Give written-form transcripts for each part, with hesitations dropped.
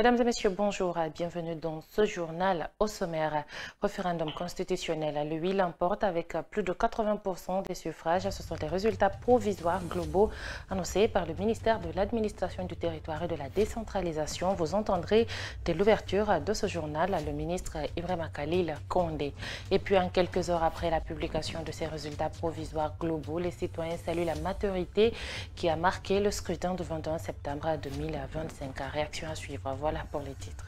Mesdames et messieurs, bonjour et bienvenue dans ce journal au sommaire. Référendum constitutionnel. Le oui l'emporte avec plus de 80% des suffrages. Ce sont les résultats provisoires globaux annoncés par le ministère de l'Administration du territoire et de la décentralisation. Vous entendrez dès l'ouverture de ce journal le ministre Ibrahima Khalil Condé. Et puis en quelques heures après la publication de ces résultats provisoires globaux, les citoyens saluent la maturité qui a marqué le scrutin du 21 septembre 2025. Réaction à suivre. Voilà pour les titres.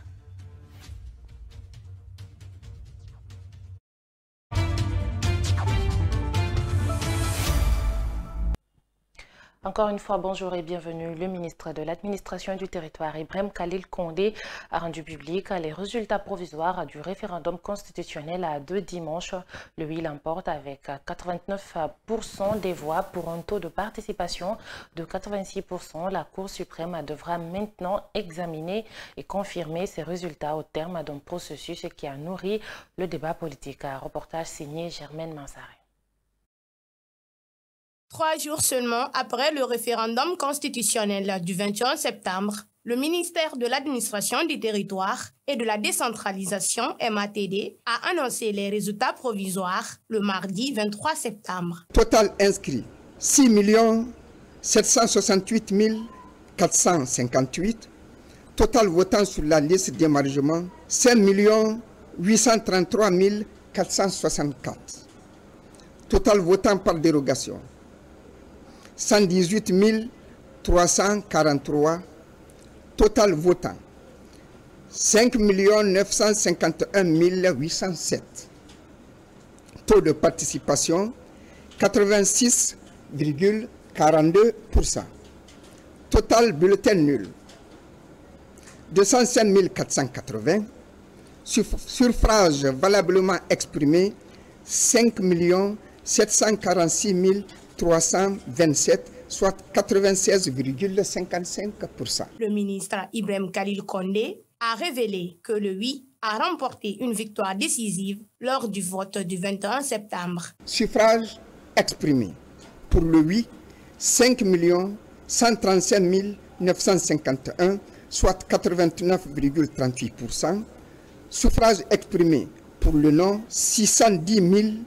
Encore une fois, bonjour et bienvenue. Le ministre de l'Administration du territoire, Ibrahima Khalil Condé, a rendu public les résultats provisoires du référendum constitutionnel de dimanche. Le oui l'emporte avec 89% des voix pour un taux de participation de 86%. La Cour suprême devra maintenant examiner et confirmer ces résultats au terme d'un processus qui a nourri le débat politique. Un reportage signé Germaine Mansaré. 3 jours seulement après le référendum constitutionnel du 21 septembre, le ministère de l'Administration du territoire et de la décentralisation MATD a annoncé les résultats provisoires le mardi 23 septembre. Total inscrit 6 768 458. Total votant sur la liste d'émargement 5 833 464. Total votant par dérogation 118 343, total votant 5 951 807. Taux de participation 86,42%. Total bulletin nul 205 480. Suffrage valablement exprimé 5 746 327, soit 96,55%. Le ministre Ibrahima Khalil Condé a révélé que le oui a remporté une victoire décisive lors du vote du 21 septembre. Suffrage exprimé pour le oui, 5 135 951, soit 89,38%. Suffrage exprimé pour le non, 610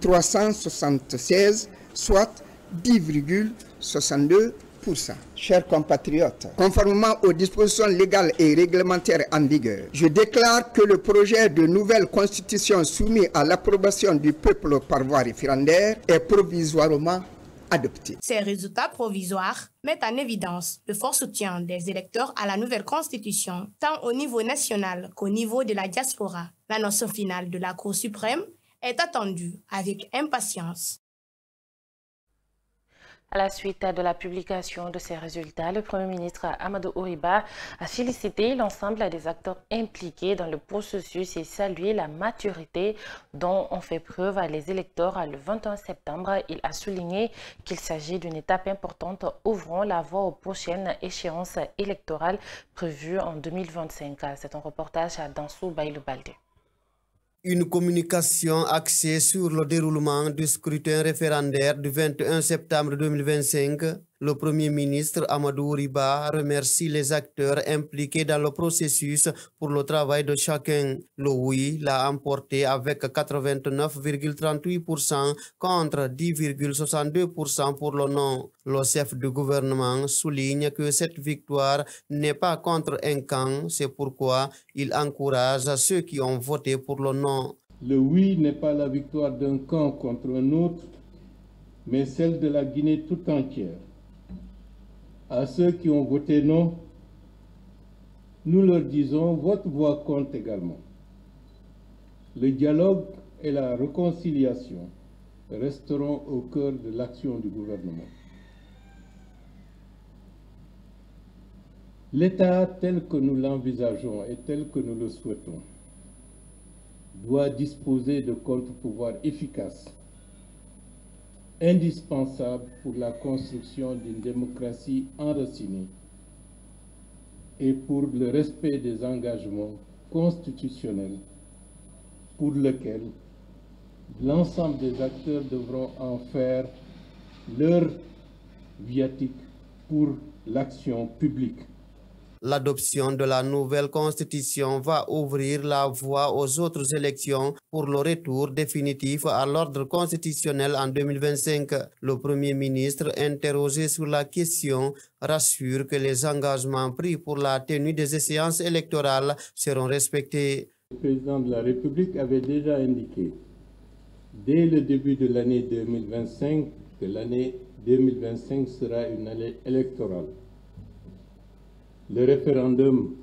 376, soit 10,62%. Chers compatriotes, conformément aux dispositions légales et réglementaires en vigueur, je déclare que le projet de nouvelle constitution soumis à l'approbation du peuple par voie référendaire est provisoirement adopté. Ces résultats provisoires mettent en évidence le fort soutien des électeurs à la nouvelle constitution, tant au niveau national qu'au niveau de la diaspora. L'annonce finale de la Cour suprême est attendue avec impatience. À la suite de la publication de ces résultats, le Premier ministre Amadou Ouriba a félicité l'ensemble des acteurs impliqués dans le processus et salué la maturité dont ont fait preuve les électeurs le 21 septembre. Il a souligné qu'il s'agit d'une étape importante ouvrant la voie aux prochaines échéances électorales prévues en 2025. C'est un reportage à Dansou Baïlou-Baldé. Une communication axée sur le déroulement du scrutin référendaire du 21 septembre 2025. Le Premier ministre Amadou Ouriba remercie les acteurs impliqués dans le processus pour le travail de chacun. Le oui l'a emporté avec 89,38% contre 10,62% pour le non. Le chef du gouvernement souligne que cette victoire n'est pas contre un camp, c'est pourquoi il encourage ceux qui ont voté pour le non. Le oui n'est pas la victoire d'un camp contre un autre, mais celle de la Guinée tout entière. À ceux qui ont voté non, nous leur disons, votre voix compte également. Le dialogue et la réconciliation resteront au cœur de l'action du gouvernement. L'État tel que nous l'envisageons et tel que nous le souhaitons doit disposer de contre-pouvoirs efficaces, indispensable pour la construction d'une démocratie enracinée et pour le respect des engagements constitutionnels pour lesquels l'ensemble des acteurs devront en faire leur viatique pour l'action publique. L'adoption de la nouvelle constitution va ouvrir la voie aux autres élections pour le retour définitif à l'ordre constitutionnel en 2025. Le Premier ministre, interrogé sur la question, rassure que les engagements pris pour la tenue des échéances électorales seront respectés. Le président de la République avait déjà indiqué dès le début de l'année 2025 que l'année 2025 sera une année électorale. Le référendum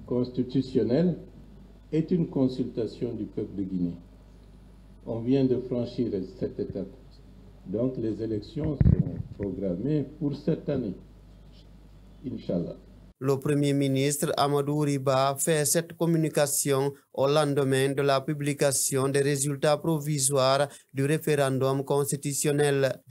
constitutionnel est une consultation du peuple de Guinée. On vient de franchir cette étape. Donc les élections seront programmées pour cette année, Inch'Allah. Le Premier ministre Amadou Riba fait cette communication au lendemain de la publication des résultats provisoires du référendum constitutionnel.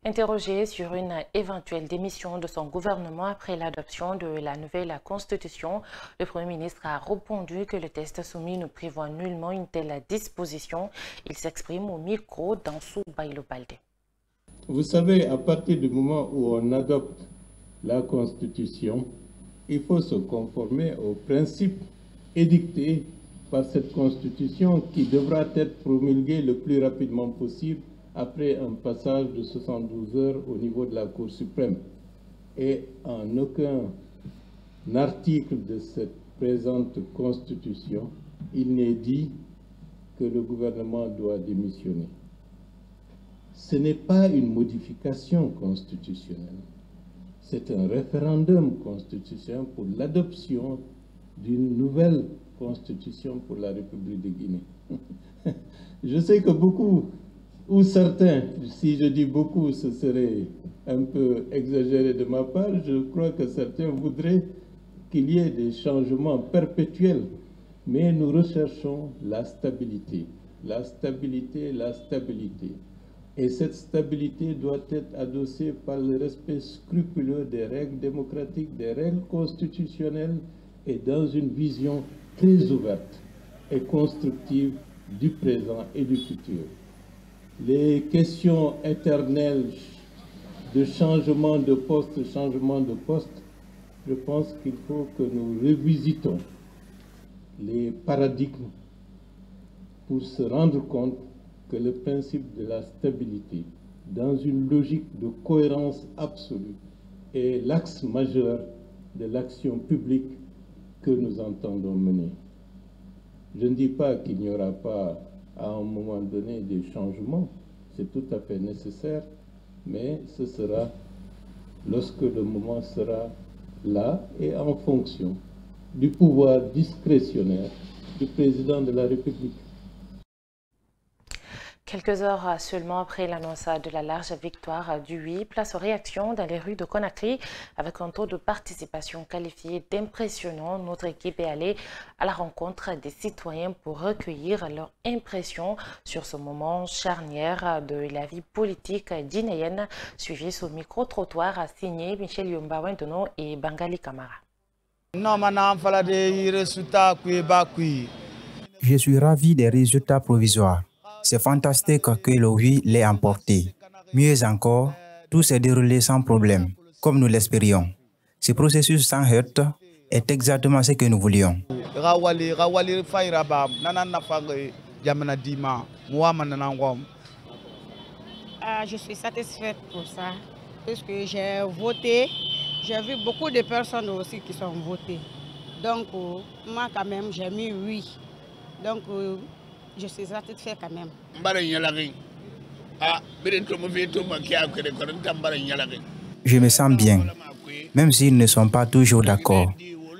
Interrogé sur une éventuelle démission de son gouvernement après l'adoption de la nouvelle constitution, le Premier ministre a répondu que le texte soumis ne prévoit nullement une telle disposition. Il s'exprime au micro d'Ansou Bailo Baldé. Vous savez, à partir du moment où on adopte la constitution, il faut se conformer aux principes édictés par cette constitution qui devra être promulguée le plus rapidement possible après un passage de 72 heures au niveau de la Cour suprême. Et en aucun article de cette présente constitution, il n'est dit que le gouvernement doit démissionner. Ce n'est pas une modification constitutionnelle, c'est un référendum constitutionnel pour l'adoption d'une nouvelle constitution pour la République de Guinée. Je sais que beaucoup, ou certains, si je dis beaucoup, ce serait un peu exagéré de ma part, je crois que certains voudraient qu'il y ait des changements perpétuels, mais nous recherchons la stabilité, la stabilité, la stabilité. Et cette stabilité doit être adossée par le respect scrupuleux des règles démocratiques, des règles constitutionnelles et dans une vision très ouverte et constructive du présent et du futur. Les questions éternelles de changement de poste, je pense qu'il faut que nous revisitons les paradigmes pour se rendre compte que le principe de la stabilité, dans une logique de cohérence absolue, est l'axe majeur de l'action publique que nous entendons mener. Je ne dis pas qu'il n'y aura pas à un moment donné des changements, c'est tout à fait nécessaire, mais ce sera lorsque le moment sera là et en fonction du pouvoir discrétionnaire du président de la République. Quelques heures seulement après l'annonce de la large victoire du oui, place aux réactions dans les rues de Conakry avec un taux de participation qualifié d'impressionnant. Notre équipe est allée à la rencontre des citoyens pour recueillir leurs impressions sur ce moment charnière de la vie politique guinéenne, suivi sous micro-trottoir signé Michel Yomba Wendono et Bangali Kamara. Je suis ravi des résultats provisoires. C'est fantastique que le oui l'ait emporté. Mieux encore, tout s'est déroulé sans problème, comme nous l'espérions. Ce processus sans heurts est exactement ce que nous voulions. Je suis satisfaite pour ça, parce que j'ai voté. J'ai vu beaucoup de personnes aussi qui sont votées. Donc, moi quand même, j'ai mis oui. Donc, je suis satisfait quand même. Je me sens bien, même s'ils ne sont pas toujours d'accord.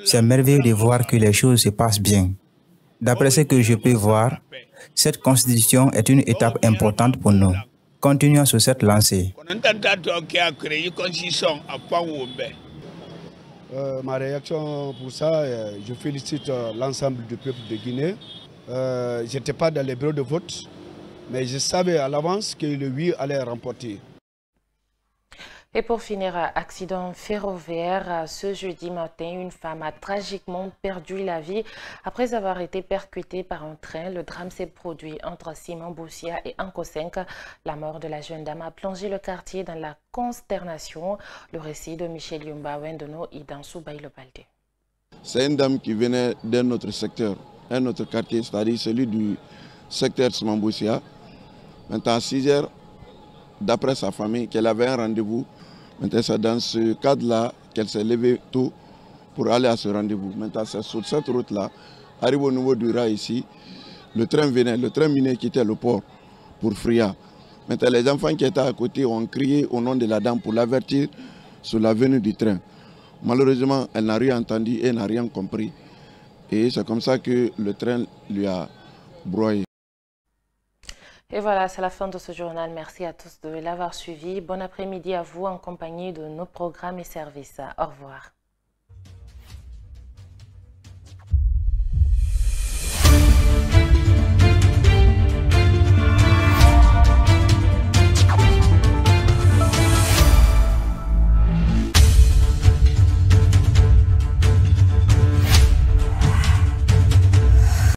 C'est merveilleux de voir que les choses se passent bien. D'après ce que je peux voir, cette constitution est une étape importante pour nous. Continuons sur cette lancée. Ma réaction pour ça, je félicite l'ensemble du peuple de Guinée. Je n'étais pas dans les bureaux de vote, mais je savais à l'avance que le oui allait remporter. Et pour finir, accident ferroviaire. Ce jeudi matin, une femme a tragiquement perdu la vie après avoir été percutée par un train. Le drame s'est produit entre Simon-Boussia et Anko 5. La mort de la jeune dame a plongé le quartier dans la consternation. Le récit de Michel Yumba Wendono et d'Ansou Baïlo-Baldé. C'est une dame qui venait d'un autre secteur, un autre quartier, c'est-à-dire celui du secteur Simon-Boussia. Maintenant, à 6 heures, d'après sa famille, qu'elle avait un rendez-vous. Maintenant, c'est dans ce cadre-là qu'elle s'est levée tôt pour aller à ce rendez-vous. Maintenant, c'est sur cette route-là, arrive au niveau du rail ici, le train venait quitter le port pour Fria. Maintenant, les enfants qui étaient à côté ont crié au nom de la dame pour l'avertir sur la venue du train. Malheureusement, elle n'a rien entendu et n'a rien compris. Et c'est comme ça que le train lui a broyé. Et voilà, c'est la fin de ce journal. Merci à tous de l'avoir suivi. Bon après-midi à vous en compagnie de nos programmes et services. Au revoir.